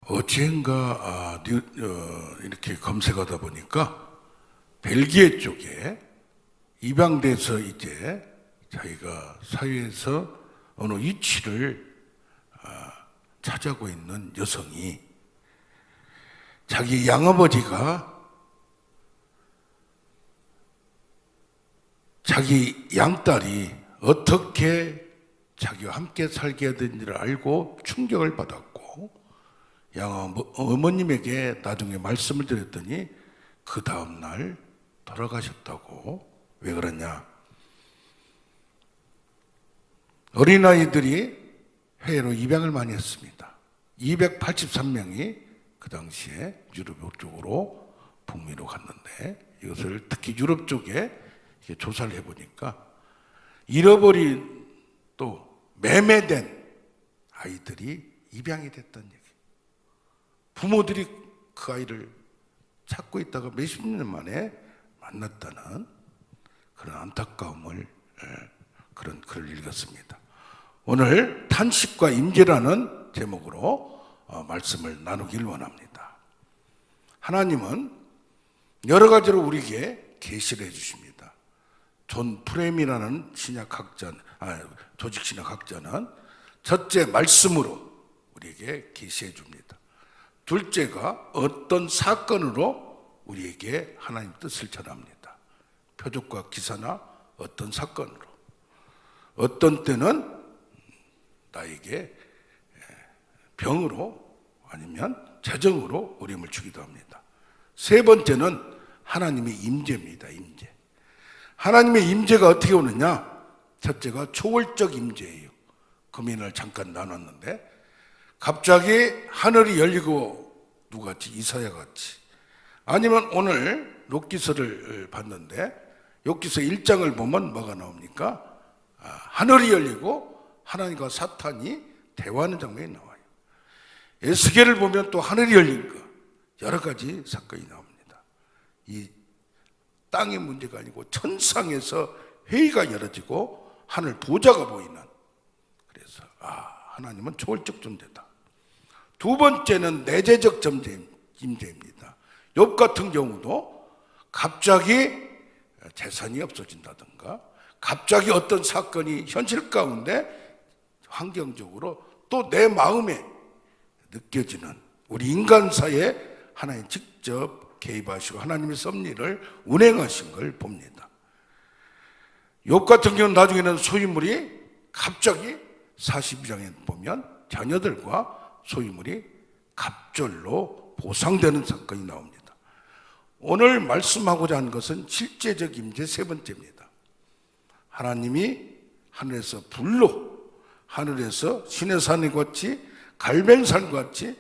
어젠가 이렇게 검색하다 보니까 벨기에 쪽에 입양돼서 이제 자기가 사회에서 어느 위치를 차지하고 있는 여성이 자기 양아버지가 자기 양딸이 어떻게 자기와 함께 살게 해야 되는지를 알고 충격을 받았고 어머님에게 나중에 말씀을 드렸더니 그 다음날 돌아가셨다고. 왜 그러냐? 어린아이들이 해외로 입양을 많이 했습니다. 283명이 그 당시에 유럽 쪽으로 북미로 갔는데, 이것을 특히 유럽 쪽에 조사를 해보니까 잃어버린 또 매매된 아이들이 입양이 됐다는 얘기예요. 부모들이 그 아이를 찾고 있다가 몇십 년 만에 만났다는 그런 안타까움을, 그런 글을 읽었습니다. 오늘 탄식과 임재라는 제목으로 말씀을 나누길 원합니다. 하나님은 여러 가지로 우리에게 계시를 해주십니다. 존 프렘이라는 조직신학학자는 첫째, 말씀으로 우리에게 계시해 줍니다. 둘째가 어떤 사건으로 우리에게 하나님 뜻을 전합니다. 표적과 기사나 어떤 사건으로. 어떤 때는 나에게 병으로 아니면 재정으로 어려움을 주기도 합니다. 세 번째는 하나님의 임재입니다. 임재. 하나님의 임재가 어떻게 오느냐? 첫째가 초월적 임재예요. 금연을 잠깐 나눴는데 갑자기 하늘이 열리고 누구같이? 이사야같이. 아니면 오늘 욥기서를 봤는데 욥기서 1장을 보면 뭐가 나옵니까? 하늘이 열리고 하나님과 사탄이 대화하는 장면이 나와요. 에스겔을 보면 또 하늘이 열린 거, 여러 가지 사건이 나옵니다. 이 땅의 문제가 아니고 천상에서 회의가 열어지고 하늘 보좌가 보이는, 그래서 하나님은 초월적 존재다. 두 번째는 내재적 임재입니다. 욥 같은 경우도 갑자기 재산이 없어진다든가 갑자기 어떤 사건이 현실 가운데 환경적으로 또 내 마음에 느껴지는, 우리 인간사에 하나님 직접 개입하시고 하나님의 섭리를 운행하신 걸 봅니다. 욥 같은 경우는 나중에는 소유물이 갑자기 42장에 보면 자녀들과 소유물이 갑절로 보상되는 사건이 나옵니다. 오늘 말씀하고자 하는 것은 실제적 임재 세 번째입니다. 하나님이 하늘에서 불로, 하늘에서 신의 산과 같이 갈멜산과 같이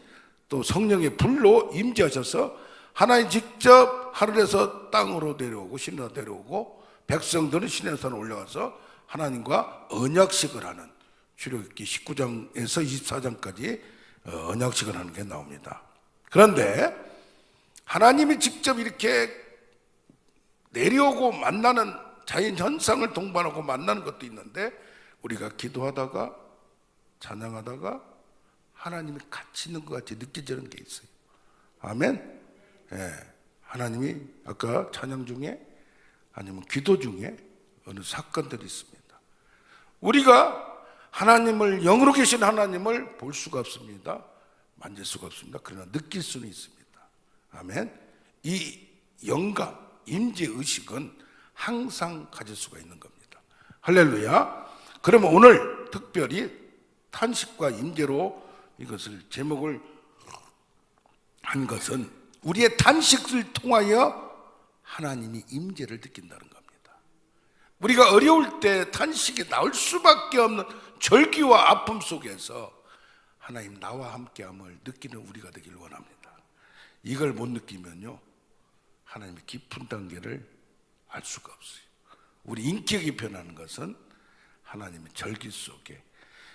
또 성령의 불로 임재하셔서 하나님 직접 하늘에서 땅으로 내려오고 신으로 내려오고 백성들은 신의 산에 올라가서 하나님과 언약식을 하는, 출애굽기 19장에서 24장까지 언약식을 하는 게 나옵니다. 그런데 하나님이 직접 이렇게 내려오고 만나는 자연 현상을 동반하고 만나는 것도 있는데, 우리가 기도하다가 찬양하다가 하나님이 같이 있는 것 같이 느껴지는 게 있어요. 아멘. 하나님이 아까 찬양 중에 아니면 기도 중에 어느 사건들이 있습니다. 우리가 하나님을, 영으로 계신 하나님을 볼 수가 없습니다. 만질 수가 없습니다. 그러나 느낄 수는 있습니다. 아멘. 이 영감, 임재 의식은 항상 가질 수가 있는 겁니다. 할렐루야. 그러면 오늘 특별히 탄식과 임재로 이것을 제목을 한 것은 우리의 탄식을 통하여 하나님이 임재를 느낀다는 겁니다. 우리가 어려울 때 탄식이 나올 수밖에 없는 절규와 아픔 속에서 하나님 나와 함께함을 느끼는 우리가 되기를 원합니다. 이걸 못 느끼면요, 하나님의 깊은 단계를 알 수가 없어요. 우리 인격이 변하는 것은 하나님의 절기 속에,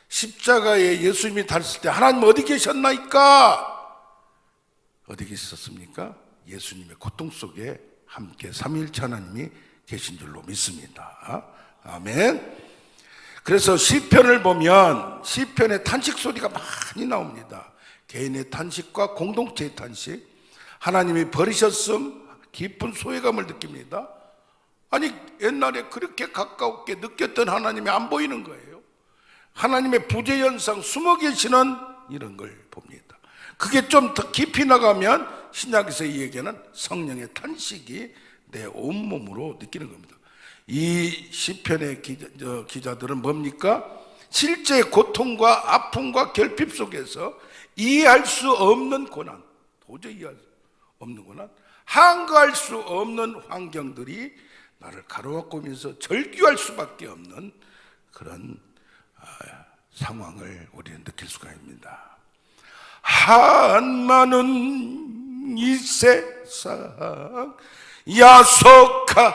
십자가에 예수님이 달렸을 때 하나님 어디 계셨나이까? 어디 계셨습니까? 예수님의 고통 속에 함께 삼위일체 하나님이 계신 줄로 믿습니다. 아멘. 그래서 시편을 보면 시편에 탄식 소리가 많이 나옵니다. 개인의 탄식과 공동체의 탄식, 하나님이 버리셨음 깊은 소외감을 느낍니다. 아니 옛날에 그렇게 가깝게 느꼈던 하나님이 안 보이는 거예요. 하나님의 부재현상 숨어 계시는 이런 걸 봅니다. 그게 좀 더 깊이 나가면 신약에서 이 얘기는 성령의 탄식이 내 온몸으로 느끼는 겁니다. 이 시편의 기자들은 뭡니까? 실제 고통과 아픔과 결핍 속에서 이해할 수 없는 고난, 도저히 이해할 수 없는 고난, 한가할 수 없는 환경들이 나를 가로막으면서 절규할 수밖에 없는 그런 상황을 우리는 느낄 수가 있습니다. 한많은 이 세상 야속하니마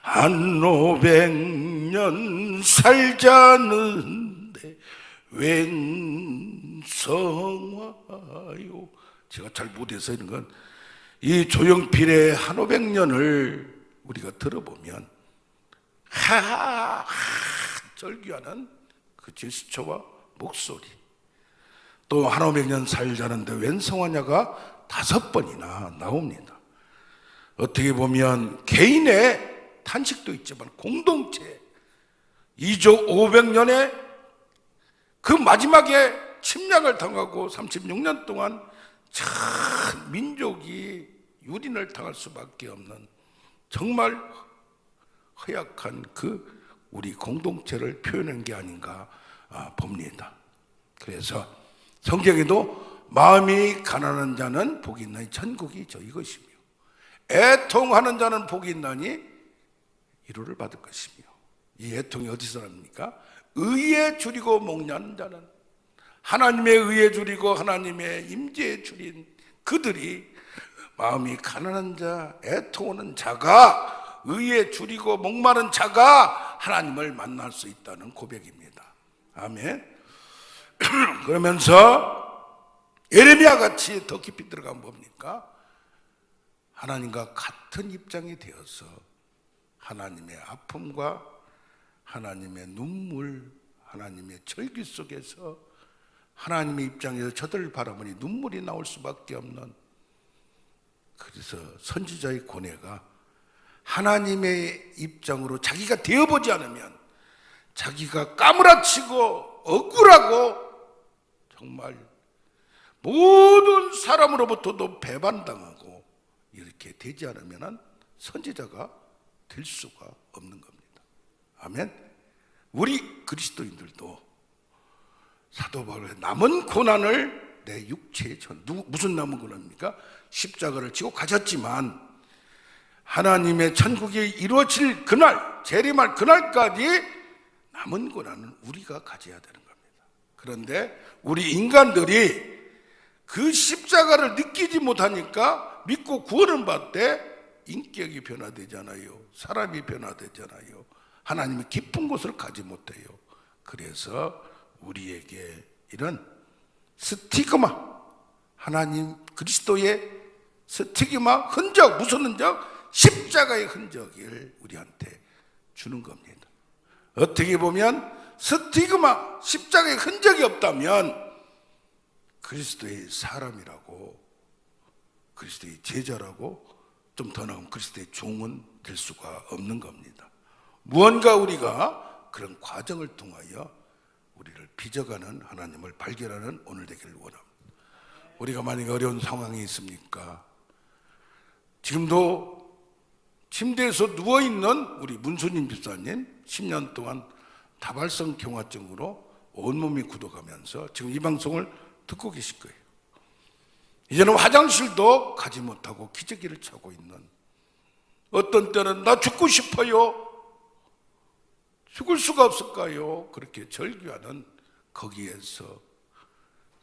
한 500년 살자는데 웬 성화요. 제가 잘 못해서 이런 건 이 조용필의 한 500년을 우리가 들어보면 절규하는 그 제스처와 목소리, 또 한 500년 살자는데 웬 성화냐가 5번이나 나옵니다. 어떻게 보면 개인의 탄식도 있지만 공동체, 이족 500년에 그 마지막에 침략을 당하고 36년 동안 전 민족이 유린을 당할 수밖에 없는 정말 허약한 그 우리 공동체를 표현한 게 아닌가 봅니다. 그래서 성경에도 마음이 가난한 자는 복이 있나니 천국이 저희 것이며 애통하는 자는 복이 있나니 위로를 받을 것이며, 이 애통이 어디서 납니까? 의에 줄이고 목냐는 자는, 하나님의 의에 줄이고 하나님의 임재에 줄인 그들이, 마음이 가난한 자, 애통하는 자가, 의에 줄이고 목마른 자가 하나님을 만날 수 있다는 고백입니다. 아멘. 그러면서 예레미야 같이 더 깊이 들어가면 뭡니까? 하나님과 같은 입장이 되어서 하나님의 아픔과 하나님의 눈물, 하나님의 절규 속에서 하나님의 입장에서 저들을 바라보니 눈물이 나올 수밖에 없는, 그래서 선지자의 고뇌가 하나님의 입장으로 자기가 되어보지 않으면 자기가 까무라치고 억울하고 정말 모든 사람으로부터도 배반당하고 이렇게 되지 않으면 선지자가 될 수가 없는 겁니다. 아멘. 우리 그리스도인들도 사도 바울의 남은 고난을 내 육체에 무슨 남은 고난입니까? 십자가를 지고 가셨지만 하나님의 천국이 이루어질 그날, 재림할 그날까지 남은 고난은 우리가 가져야 되는 겁니다. 그런데 우리 인간들이 그 십자가를 느끼지 못하니까 믿고 구원을 받되 인격이 변화되잖아요. 사람이 변화되잖아요. 하나님의 깊은 곳을 가지 못해요. 그래서 우리에게 이런 스티그마, 하나님 그리스도의 스티그마, 흔적, 무슨 흔적? 십자가의 흔적을 우리한테 주는 겁니다. 어떻게 보면 스티그마, 십자가의 흔적이 없다면 그리스도의 사람이라고, 그리스도의 제자라고, 좀 더 나은 그리스도의 종은 될 수가 없는 겁니다. 무언가 우리가 그런 과정을 통하여 우리를 빚어가는 하나님을 발견하는 오늘 되기를 원합니다. 우리가 만약에 어려운 상황이 있습니까? 지금도 침대에서 누워있는 우리 문수님 집사님 10년 동안 다발성 경화증으로 온몸이 굳어가면서 지금 이 방송을 듣고 계실 거예요. 이제는 화장실도 가지 못하고 기저귀를 차고 있는, 어떤 때는 나 죽고 싶어요, 죽을 수가 없을까요? 그렇게 절규하는 거기에서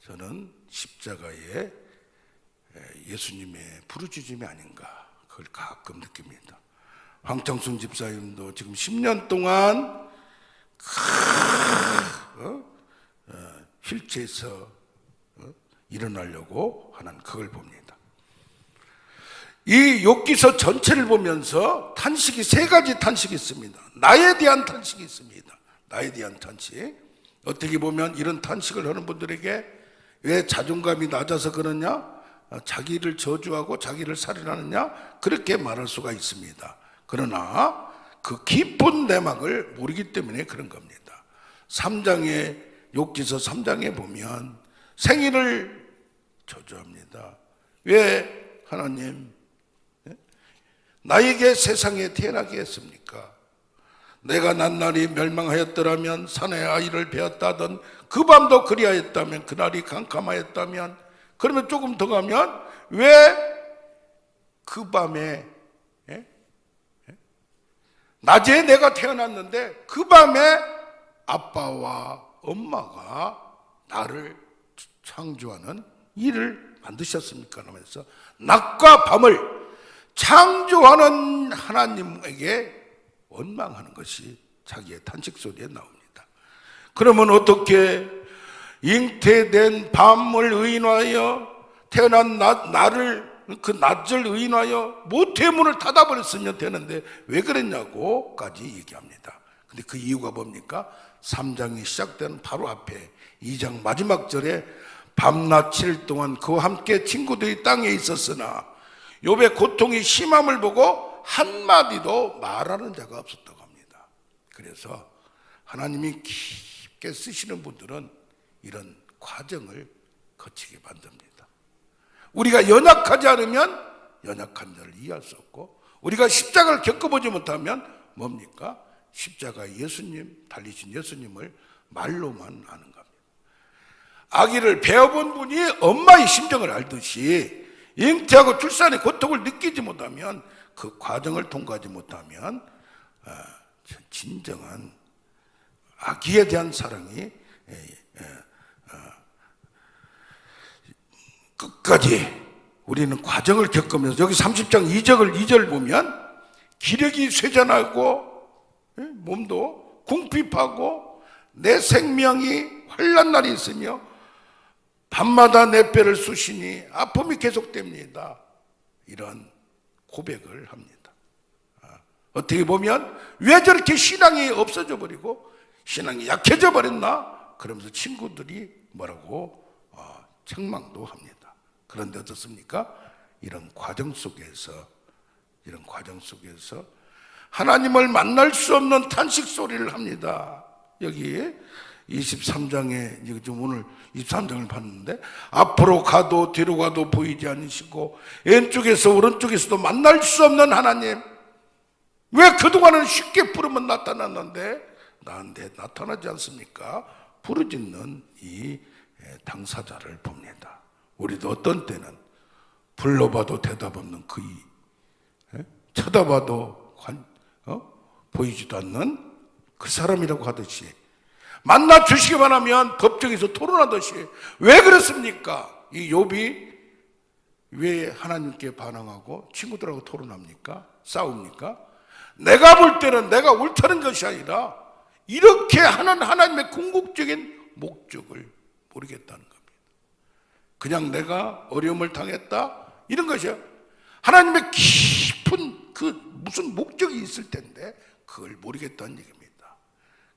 저는 십자가의 예수님의 부르짖음이 아닌가, 그걸 가끔 느낍니다. 황창순 집사님도 지금 10년 동안 휠체에서 일어나려고 하는 그걸 봅니다. 이 욥기서 전체를 보면서 탄식이 세 가지 탄식이 있습니다. 나에 대한 탄식이 있습니다. 나에 대한 탄식. 어떻게 보면 이런 탄식을 하는 분들에게 왜 자존감이 낮아서 그러냐? 자기를 저주하고 자기를 살인하느냐? 그렇게 말할 수가 있습니다. 그러나 그 깊은 내막을 모르기 때문에 그런 겁니다. 3장에 욥기서 3장에 보면 생일을 저주합니다. 왜 하나님 나에게 세상에 태어나게 했습니까? 내가 낱날이 멸망하였더라면 산에 아이를 베었다던 그 밤도 그리하였다면 그날이 캄캄하였다면 그러면 조금 더 가면 왜 그 밤에 낮에 내가 태어났는데 그 밤에 아빠와 엄마가 나를 창조하는 일을 만드셨습니까? 하면서 낮과 밤을 창조하는 하나님에게 원망하는 것이 자기의 탄식 소리에 나옵니다. 그러면 어떻게 잉태된 밤을 의인하여 태어난 나를 그 낮을 의인하여 모태의 문을 닫아버렸으면 되는데 왜 그랬냐고까지 얘기합니다. 근데 그 이유가 뭡니까? 3장이 시작되는 바로 앞에 2장 마지막 절에 밤낮 7일 동안 그와 함께 친구들이 땅에 있었으나 욥의 고통이 심함을 보고 한마디도 말하는 자가 없었다고 합니다. 그래서 하나님이 깊게 쓰시는 분들은 이런 과정을 거치게 만듭니다. 우리가 연약하지 않으면 연약한 자를 이해할 수 없고, 우리가 십자가를 겪어보지 못하면 뭡니까? 십자가 예수님, 달리신 예수님을 말로만 아는 겁니다. 아기를 베어본 분이 엄마의 심정을 알듯이 잉태하고 출산의 고통을 느끼지 못하면, 그 과정을 통과하지 못하면 진정한 아기에 대한 사랑이 끝까지 우리는 과정을 겪으면서, 여기 30장 2절 보면 기력이 쇠잔하고 몸도 궁핍하고 내 생명이 환난 날이 있으며 밤마다 내 뼈를 쑤시니 아픔이 계속됩니다. 이런 고백을 합니다. 어떻게 보면 왜 저렇게 신앙이 없어져 버리고 신앙이 약해져 버렸나? 그러면서 친구들이 뭐라고 책망도 합니다. 그런데 어떻습니까? 이런 과정 속에서 하나님을 만날 수 없는 탄식 소리를 합니다. 여기 23장에 좀 오늘 23장을 봤는데, 앞으로 가도 뒤로 가도 보이지 않으시고 왼쪽에서 오른쪽에서도 만날 수 없는 하나님, 왜 그동안은 쉽게 부르면 나타났는데 나한테 나타나지 않습니까? 부르짖는 이 당사자를 봅니다. 우리도 어떤 때는 불러봐도 대답 없는 그이, 쳐다봐도 보이지도 않는 그 사람이라고 하듯이, 만나 주시기만 하면 법정에서 토론하듯이, 왜 그렇습니까? 이 욥이 왜 하나님께 반항하고 친구들하고 토론합니까? 싸웁니까? 내가 볼 때는 내가 옳다는 것이 아니라 이렇게 하는 하나님의 궁극적인 목적을 모르겠다는 겁니다. 그냥 내가 어려움을 당했다 이런 것이야. 하나님의 깊은 그 무슨 목적이 있을 텐데 그걸 모르겠다는 얘기입니다.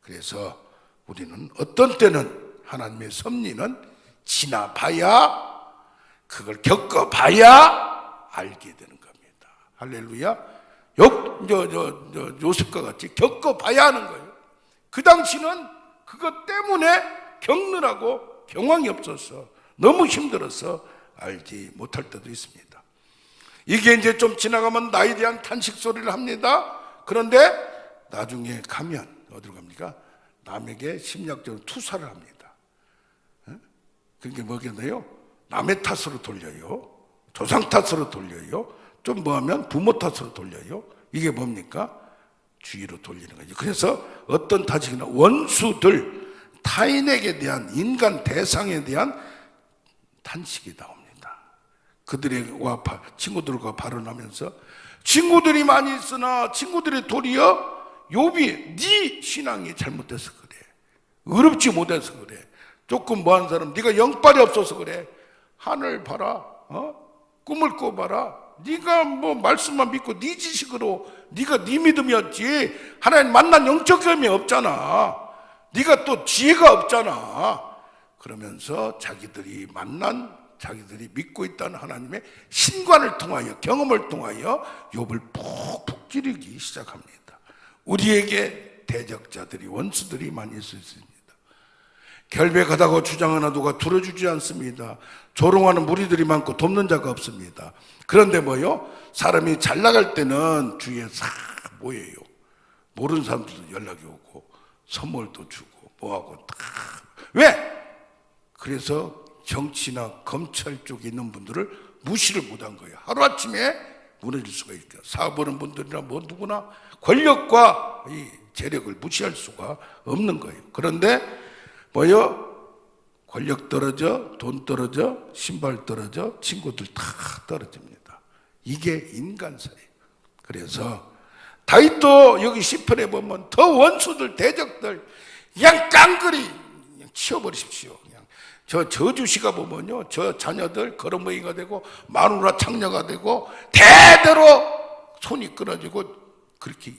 그래서 우리는 어떤 때는 하나님의 섭리는 지나봐야, 그걸 겪어봐야 알게 되는 겁니다. 할렐루야. 요셉과 같이 겪어봐야 하는 거예요. 그 당시는 그것 때문에 겪느라고 경황이 없어서 너무 힘들어서 알지 못할 때도 있습니다. 이게 이제 좀 지나가면 나에 대한 탄식 소리를 합니다. 그런데 나중에 가면 어디로 갑니까? 남에게 심리학적으로 투사를 합니다. 그게 뭐겠나요? 남의 탓으로 돌려요. 조상 탓으로 돌려요. 좀 뭐하면 부모 탓으로 돌려요. 이게 뭡니까? 주의로 돌리는 거죠. 그래서 어떤 탄식이나 원수들, 타인에게 대한, 인간 대상에 대한 탄식이 나옵니다. 그들과 친구들과 발언하면서, 친구들이 많이 있으나 친구들의 도리어 욥이 네 신앙이 잘못돼서 그래, 의롭지 못해서 그래, 조금 뭐한 사람 네가 영빨이 없어서 그래, 하늘 봐라, 꿈을 꿔봐라, 네가 뭐 말씀만 믿고 네 지식으로 네가 네 믿음이었지 하나님 만난 영적 경험이 없잖아. 네가 또 지혜가 없잖아. 그러면서 자기들이 만난, 자기들이 믿고 있다는 하나님의 신관을 통하여, 경험을 통하여 욥을 푹푹 찌르기 시작합니다. 우리에게 대적자들이, 원수들이 많이 있을 수 있습니다. 결백하다고 주장하나 누가 들어주지 않습니다. 조롱하는 무리들이 많고 돕는 자가 없습니다. 그런데 뭐요? 사람이 잘 나갈 때는 주위에 싹 모여요. 모르는 사람들도 연락이 오고 선물도 주고 뭐하고 다. 왜? 그래서 정치나 검찰 쪽에 있는 분들을 무시를 못한 거예요. 하루아침에 무너질 수가 있다. 사업하는 분들이나 뭐 누구나 권력과 이 재력을 무시할 수가 없는 거예요. 그런데 뭐요? 권력 떨어져, 돈 떨어져, 신발 떨어져, 친구들 다 떨어집니다. 이게 인간사예요. 그래서 다윗도 여기 시편에 보면 더 원수들, 대적들 그냥 깡그리 그냥 치워버리십시오. 그냥 저 저주시가 보면요, 저 자녀들 걸어머리가 되고 마누라 창녀가 되고 대대로 손이 끊어지고 그렇게.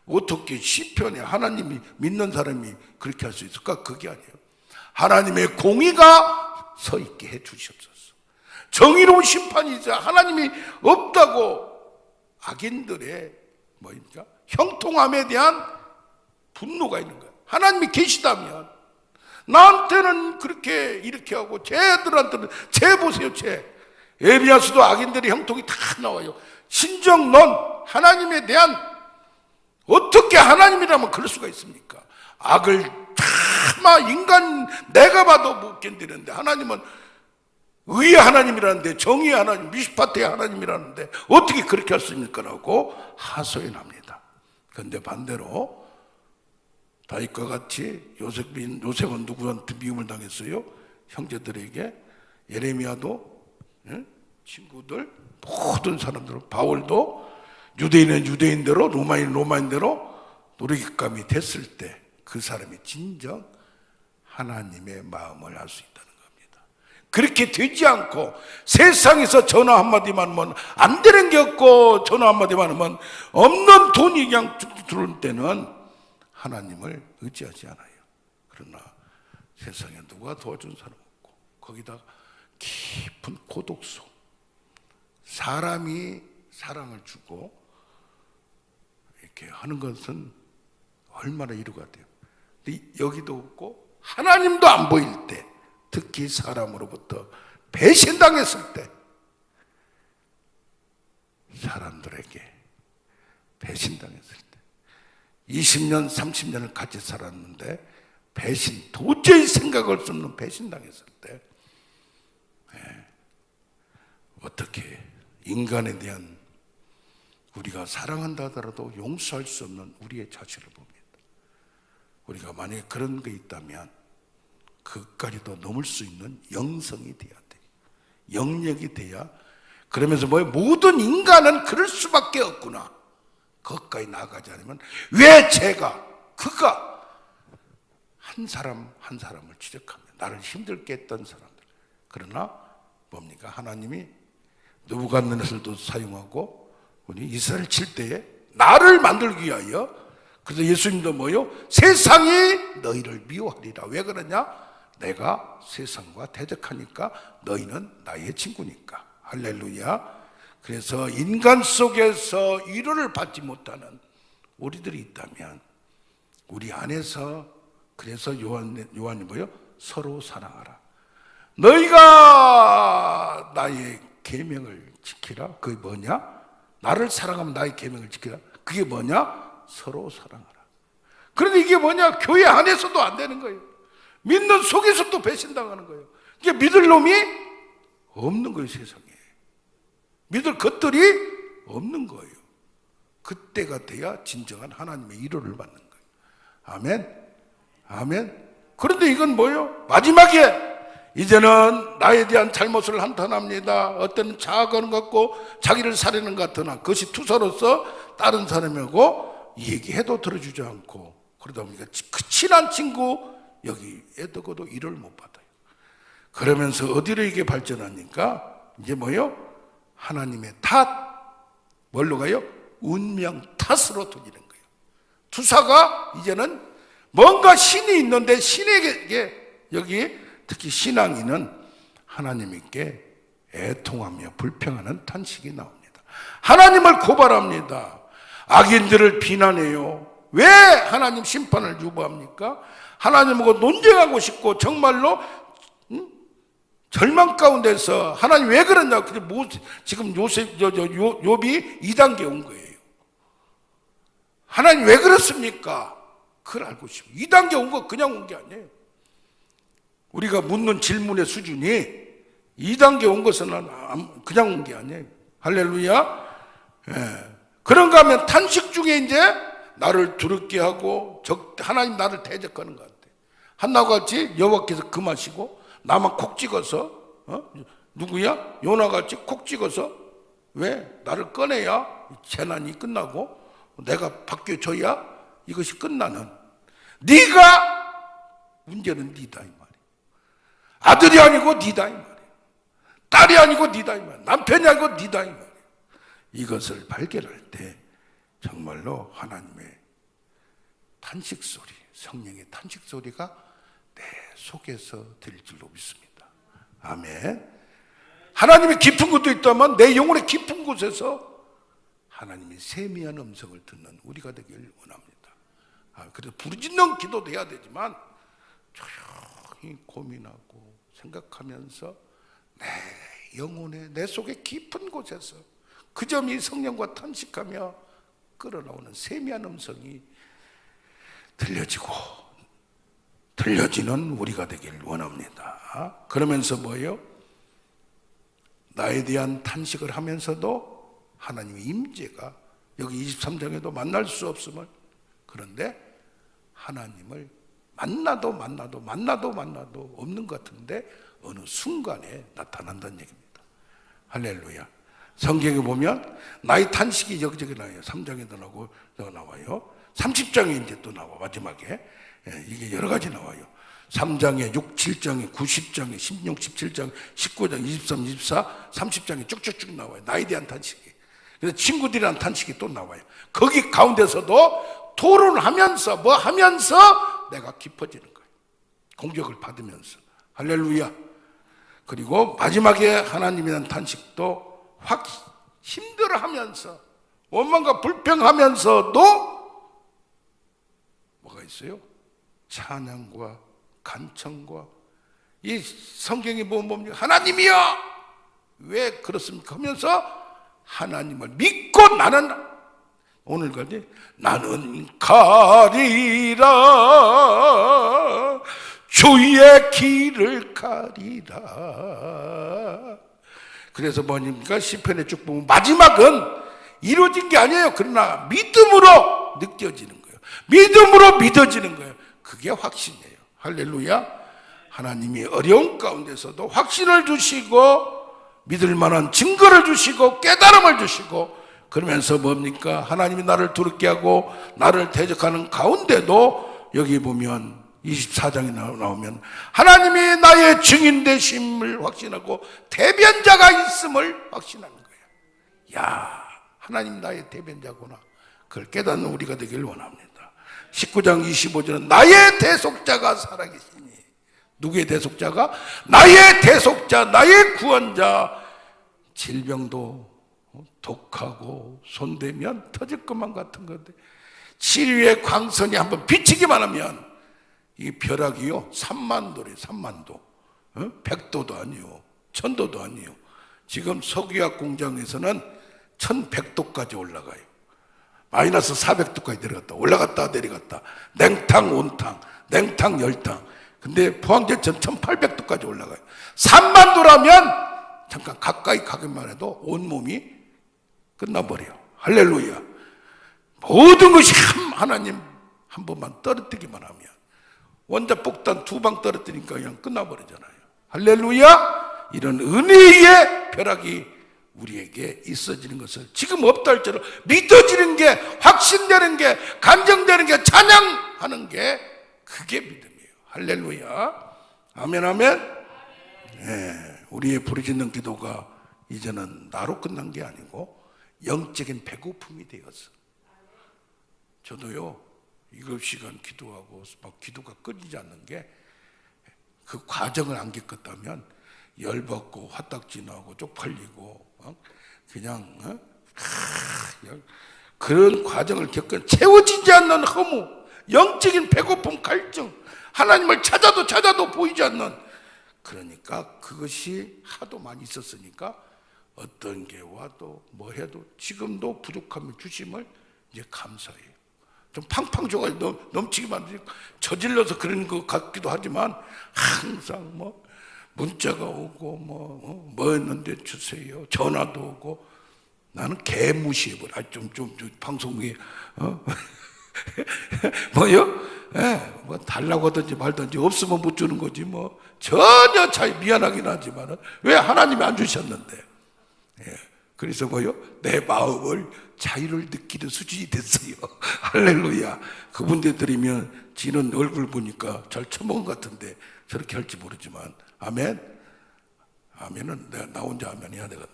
어떻게 시편에 하나님이 믿는 사람이 그렇게 할 수 있을까? 그게 아니에요. 하나님의 공의가 서 있게 해 주시옵소서. 정의로운 심판이 이제 하나님이 없다고 악인들의 뭐입니까? 형통함에 대한 분노가 있는 거예요. 하나님이 계시다면 나한테는 그렇게 이렇게 하고 쟤들한테는 쟤 보세요, 쟤. 에비야스도 악인들의 형통이 다 나와요. 신정 넌 하나님에 대한, 어떻게 하나님이라면 그럴 수가 있습니까? 악을 차마 인간 내가 봐도 못 견디는데 하나님은 의의 하나님이라는데, 정의의 하나님, 미시파트의 하나님이라는데 어떻게 그렇게 할 수 있을까라고 하소연합니다. 그런데 반대로 다윗과 같이 요셉은 누구한테 미움을 당했어요? 형제들에게. 예레미야도, 친구들, 모든 사람들, 바울도 유대인은 유대인대로, 로마인은 로마인대로 노리깃감이 됐을 때 그 사람이 진정 하나님의 마음을 알 수 있다는 겁니다. 그렇게 되지 않고 세상에서 전화 한마디만 하면 안 되는 게 없고 전화 한마디만 하면 없는 돈이 그냥 쭉 들어올 때는 하나님을 의지하지 않아요. 그러나 세상에 누가 도와준 사람 없고 거기다가 깊은 고독소, 사람이 사랑을 주고 이렇게 하는 것은 얼마나 이루가 돼요. 근데 여기도 없고 하나님도 안 보일 때, 특히 사람으로부터 배신당했을 때, 사람들에게 배신당했을 때 20년 30년을 같이 살았는데 배신, 도저히 생각할 수 없는 배신당했을 때 어떻게 인간에 대한, 우리가 사랑한다 하더라도 용서할 수 없는 우리의 자신을 봅니다. 우리가 만약에 그런 게 있다면 그까지도 넘을 수 있는 영성이 돼야 돼. 영역이 돼야. 그러면서 모든 인간은 그럴 수밖에 없구나. 거기까지 나아가지 않으면 왜 그가 한 사람 한 사람을 지적합니다. 나를 힘들게 했던 사람들. 그러나 뭡니까? 하나님이 느부갓네살도 사용하고 우리 이스라엘 칠 때에 나를 만들기 위하여. 그래서 예수님도 세상이 너희를 미워하리라. 왜 그러냐? 내가 세상과 대적하니까 너희는 나의 친구니까. 할렐루야. 그래서 인간 속에서 위로를 받지 못하는 우리들이 있다면 우리 안에서, 그래서 요한이 서로 사랑하라. 너희가 나의 계명을 지키라. 그게 뭐냐? 나를 사랑하면 나의 계명을 지키라. 그게 뭐냐? 서로 사랑하라. 그런데 이게 뭐냐? 교회 안에서도 안 되는 거예요. 믿는 속에서도 배신당하는 거예요. 이게 믿을 놈이 없는 거예요, 세상에. 믿을 것들이 없는 거예요. 그때가 돼야 진정한 하나님의 위로를 받는 거예요. 아멘. 아멘. 그런데 이건 마지막에 이제는 나에 대한 잘못을 한탄합니다. 어떤 자아가는 것 같고 자기를 사려는 것 같으나 그것이 투사로서 다른 사람이고 얘기해도 들어주지 않고, 그러다 보니까 그 친한 친구 여기에도 위로를 못 받아요. 그러면서 어디로 이게 발전하니까 이제 하나님의 탓, 뭘로 가요? 운명 탓으로 돌리는 거예요. 투사가 이제는 뭔가 신이 있는데 신에게, 여기 특히 신앙인은 하나님께 애통하며 불평하는 탄식이 나옵니다. 하나님을 고발합니다. 악인들을 비난해요. 왜 하나님 심판을 유보합니까? 하나님하고 논쟁하고 싶고 정말로 절망 가운데서 하나님 왜 그러냐. 지금 욥이 2단계 온 거예요. 하나님 왜 그렇습니까? 그걸 알고 싶어요. 2단계 온 거 그냥 온 게 아니에요. 우리가 묻는 질문의 수준이 2단계 온 것은 그냥 온 게 아니에요. 할렐루야. 예. 그런가 하면 탄식 중에 이제 나를 두렵게 하고 하나님 나를 대적하는 것 같아. 한나가 같이 여호와께서 금하시고 나만 콕 찍어서 누구야? 요나 같이 콕 찍어서 왜? 나를 꺼내야 재난이 끝나고 내가 바뀌어져야 이것이 끝나는. 네가 문제는 네다 이 말이야. 아들이 아니고 네다 이 말이야. 딸이 아니고 네다 이 말이야. 남편이 아니고 네다 이 말이야. 이것을 발견할 때 정말로 하나님의 탄식 소리, 성령의 탄식 소리가 내 속에서 들릴 줄로 믿습니다. 아멘. 하나님의 깊은 곳도 있다면 내 영혼의 깊은 곳에서 하나님의 세미한 음성을 듣는 우리가 되길 원합니다. 그래서 부르짖는 기도도 해야 되지만 조용히 고민하고 생각하면서 내 영혼의 내 속의 깊은 곳에서 그 점이 성령과 탄식하며 끌어나오는 세미한 음성이 들려지는 우리가 되길 원합니다. 그러면서 뭐예요? 나에 대한 탄식을 하면서도 하나님의 임재가 여기 23장에도 만날 수 없음을, 그런데 하나님을 만나도 없는 것 같은데 어느 순간에 나타난다는 얘기입니다. 할렐루야. 성경에 보면 나의 탄식이 여기저기 나와요. 3장에도 나와요. 30장에 이제 또 나와. 마지막에 이게 여러 가지 나와요. 3장에 6, 7장에 9, 10장에 16, 17장 19장 23, 24, 30장에 쭉쭉쭉 나와요. 나에 대한 탄식이. 그래서 친구들이란 탄식이 또 나와요. 거기 가운데서도 토론하면서 뭐 하면서 내가 깊어지는 거예요. 공격을 받으면서. 할렐루야. 그리고 마지막에 하나님에 대한 탄식도 확 힘들어하면서 원망과 불평하면서도 뭐가 있어요? 찬양과 간청과 이 성경이 보면 뭡니까? 하나님이여 왜 그렇습니까? 하면서 하나님을 믿고 나는 오늘까지 나는 가리라 주의 길을 가리라. 그래서 뭐입니까? 시편에 쭉 보면 마지막은 이루어진 게 아니에요. 그러나 믿음으로 느껴지는 거예요. 믿음으로 믿어지는 거예요. 그게 확신이에요. 할렐루야. 하나님이 어려운 가운데서도 확신을 주시고 믿을 만한 증거를 주시고 깨달음을 주시고 그러면서 뭡니까? 하나님이 나를 두렵게 하고 나를 대적하는 가운데도 여기 보면 24장에 나오면 하나님이 나의 증인 되심을 확신하고 대변자가 있음을 확신하는 거예요. 야, 하나님 나의 대변자구나. 그걸 깨닫는 우리가 되길 원합니다. 19장 25절은 나의 대속자가 살아계시니. 누구의 대속자가? 나의 대속자, 나의 구원자. 질병도 독하고 손대면 터질 것만 같은 건데 치유의 광선이 한번 비치기만 하면 이 벼락이요 3만도래. 3만도. 100도도 아니요 1000도도 아니요. 지금 석유화학 공장에서는 1100도까지 올라가요. 마이너스 400도까지 내려갔다 올라갔다 내려갔다. 냉탕 온탕 냉탕 열탕. 근데 포항제천 1800도까지 올라가요. 3만도라면 잠깐 가까이 가기만 해도 온몸이 끝나버려요. 할렐루야. 모든 것이 하나님 한 번만 떨어뜨리기만 하면 원자폭탄 2방 떨어뜨리니까 그냥 끝나버리잖아요. 할렐루야. 이런 은혜의 벼락이 우리에게 있어지는 것을 지금 없다 할지라도 믿어지는 게 확신되는 게 감정되는 게 찬양하는 게 그게 믿음이에요. 할렐루야. 아멘 아멘. 네, 우리의 부르짖는 기도가 이제는 나로 끝난 게 아니고 영적인 배고픔이 되었어. 저도요 7시간 기도하고 막 기도가 끊이지 않는 게 그 과정을 안 겪었다면 열받고 화딱지 나고 쪽팔리고 그냥 그런 과정을 겪은 채워지지 않는 허무, 영적인 배고픔, 갈증, 하나님을 찾아도 보이지 않는, 그러니까 그것이 하도 많이 있었으니까 어떤 게 와도 뭐 해도 지금도 부족함을 주심을 이제 감사해요. 좀 팡팡 줘가지고 넘치게 만들고 저질러서 그런 것 같기도 하지만 항상 뭐 문자가 오고 뭐 했는데 주세요, 전화도 오고. 나는 개 무시해버려. 좀 방송국에 뭐요? 뭐 달라고 하든지 말든지 없으면 못 주는 거지 뭐. 전혀 차이 미안하긴 하지만 왜 하나님이 안 주셨는데. 그래서 뭐요? 내 마음을 자유를 느끼는 수준이 됐어요. 할렐루야. 그분들 드리면 지는 얼굴 보니까 잘 처먹은 것 같은데 저렇게 할지 모르지만 아멘. 아멘은 내가 나 혼자 아멘 해야 되겠네.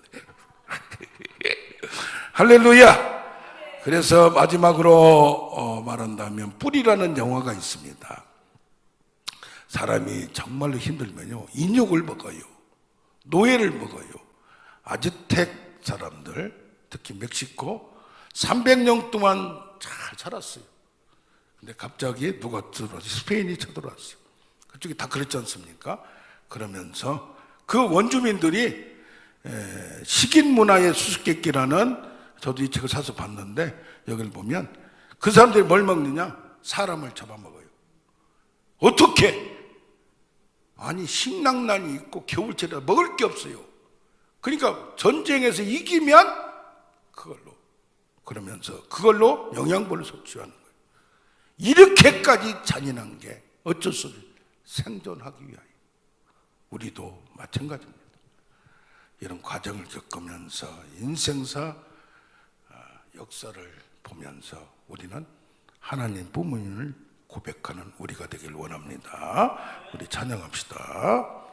할렐루야. 그래서 마지막으로 말한다면 뿌리라는 영화가 있습니다. 사람이 정말로 힘들면요 인육을 먹어요. 노예를 먹어요. 아즈텍 사람들, 특히 멕시코 300년 동안 잘 살았어요. 근데 갑자기 누가 들어왔어요? 스페인이 쳐들어왔어요. 그쪽이 다 그랬지 않습니까? 그러면서 그 원주민들이 식인 문화의 수수께끼라는, 저도 이 책을 사서 봤는데 여기를 보면 그 사람들이 뭘 먹느냐? 사람을 잡아먹어요. 어떻게? 아니 식량난이 있고 겨울철에 먹을 게 없어요. 그러니까 전쟁에서 이기면 그러면서 그걸로 영양분을 섭취하는 거예요. 이렇게까지 잔인한 게 어쩔 수 없이 생존하기 위하여. 우리도 마찬가지입니다. 이런 과정을 겪으면서 인생사 역사를 보면서 우리는 하나님 부모님을 고백하는 우리가 되길 원합니다. 우리 찬양합시다.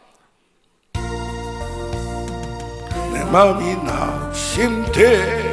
내 마음이 낙심돼